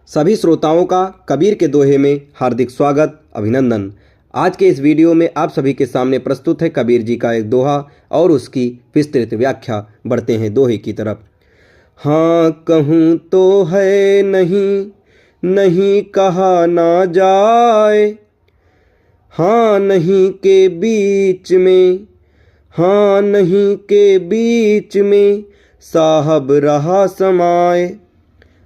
सभी श्रोताओं का कबीर के दोहे में हार्दिक स्वागत, अभिनंदन। आज के इस वीडियो में आप सभी के सामने प्रस्तुत है कबीर जी का एक दोहा और उसकी विस्तृत व्याख्या। बढ़ते हैं दोहे की तरफ। हाँ कहूँ तो है नहीं, नहीं कहा ना जाए, हाँ नहीं के बीच में, हाँ नहीं के बीच में साहब रहा समाए।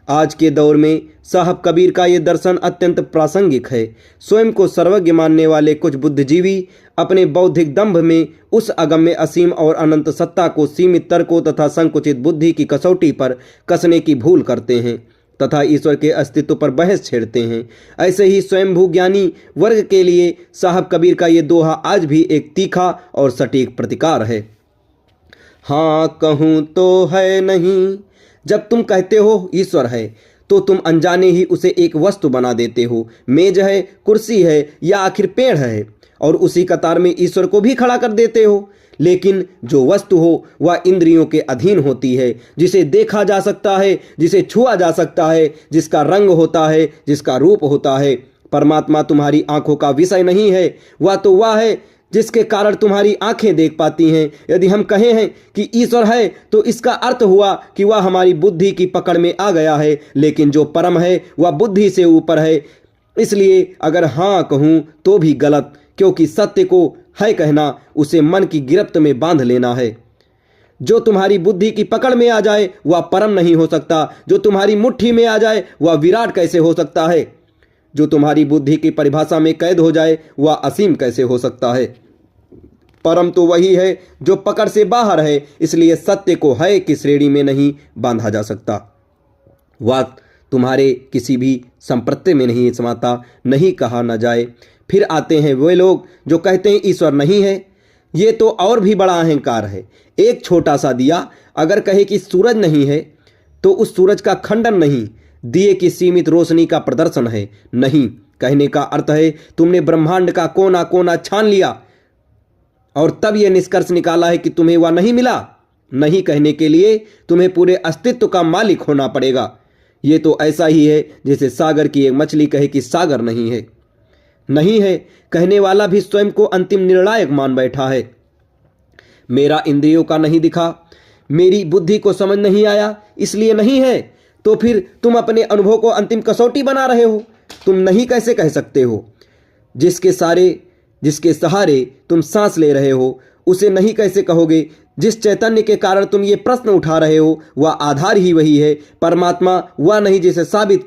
आज के दौर में साहब कबीर का ये दर्शन अत्यंत प्रासंगिक है। स्वयं को सर्वज्ञ मानने वाले कुछ बुद्धिजीवी अपने बौद्धिक दंभ में उस अगम्य असीम और अनंत सत्ता को सीमित तर्कों तथा संकुचित बुद्धि की कसौटी पर कसने की भूल करते हैं तथा ईश्वर के अस्तित्व पर बहस छेड़ते हैं। ऐसे ही स्वयंभू ज्ञानी वर्ग के लिए साहब कबीर का ये दोहा आज भी एक तीखा और सटीक प्रतिकार है। हाँ कहूँ तो है नहीं। जब तुम कहते हो ईश्वर है तो तुम अनजाने ही उसे एक वस्तु बना देते हो। मेज है, कुर्सी है या आखिर पेड़ है, और उसी कतार में ईश्वर को भी खड़ा कर देते हो। लेकिन जो वस्तु हो वह इंद्रियों के अधीन होती है, जिसे देखा जा सकता है, जिसे छुआ जा सकता है, जिसका रंग होता है, जिसका रूप होता है। परमात्मा तुम्हारी आंखों का विषय नहीं है, वह तो वह है जिसके कारण तुम्हारी आंखें देख पाती हैं। यदि हम कहें हैं कि ईश्वर है तो इसका अर्थ हुआ कि वह हमारी बुद्धि की पकड़ में आ गया है, लेकिन जो परम है वह बुद्धि से ऊपर है। इसलिए अगर हाँ कहूँ तो भी गलत, क्योंकि सत्य को है कहना उसे मन की गिरफ्त में बांध लेना है। जो तुम्हारी बुद्धि की पकड़ में आ जाए वह परम नहीं हो सकता, जो तुम्हारी मुट्ठी में आ जाए वह विराट कैसे हो सकता है, जो तुम्हारी बुद्धि की परिभाषा में कैद हो जाए वह असीम कैसे हो सकता है। परम तो वही है जो पकड़ से बाहर है, इसलिए सत्य को है की श्रेणी में नहीं बांधा जा सकता। वह तुम्हारे किसी भी संप्रत्यय में नहीं समाता, नहीं कहा न जाए। फिर आते हैं वे लोग जो कहते हैं ईश्वर नहीं है। ये तो और भी बड़ा अहंकार है। एक छोटा सा दिया अगर कहे कि सूरज नहीं है तो उस सूरज का खंडन नहीं, दिए की सीमित रोशनी का प्रदर्शन है। नहीं कहने का अर्थ है तुमने ब्रह्मांड का कोना कोना छान लिया और तब यह निष्कर्ष निकाला है कि तुम्हें वह नहीं मिला। नहीं कहने के लिए तुम्हें पूरे अस्तित्व का मालिक होना पड़ेगा। ये तो ऐसा ही है जैसे सागर की एक मछली कहे कि सागर नहीं है। नहीं है कहने वाला भी स्वयं को अंतिम निर्णायक मान बैठा है। मेरा इंद्रियों का नहीं दिखा, मेरी बुद्धि को समझ नहीं आया, इसलिए नहीं है। तो फिर तुम अपने अनुभव को अंतिम कसौटी बना रहे हो। तुम नहीं कैसे कह सकते हो? जिसके सहारे तुम सांस ले रहे हो उसे नहीं कैसे कहोगे? जिस चैतन्य के कारण तुम ये प्रश्न उठा रहे हो वह आधार ही वही है। परमात्मा वह नहीं जिसे साबित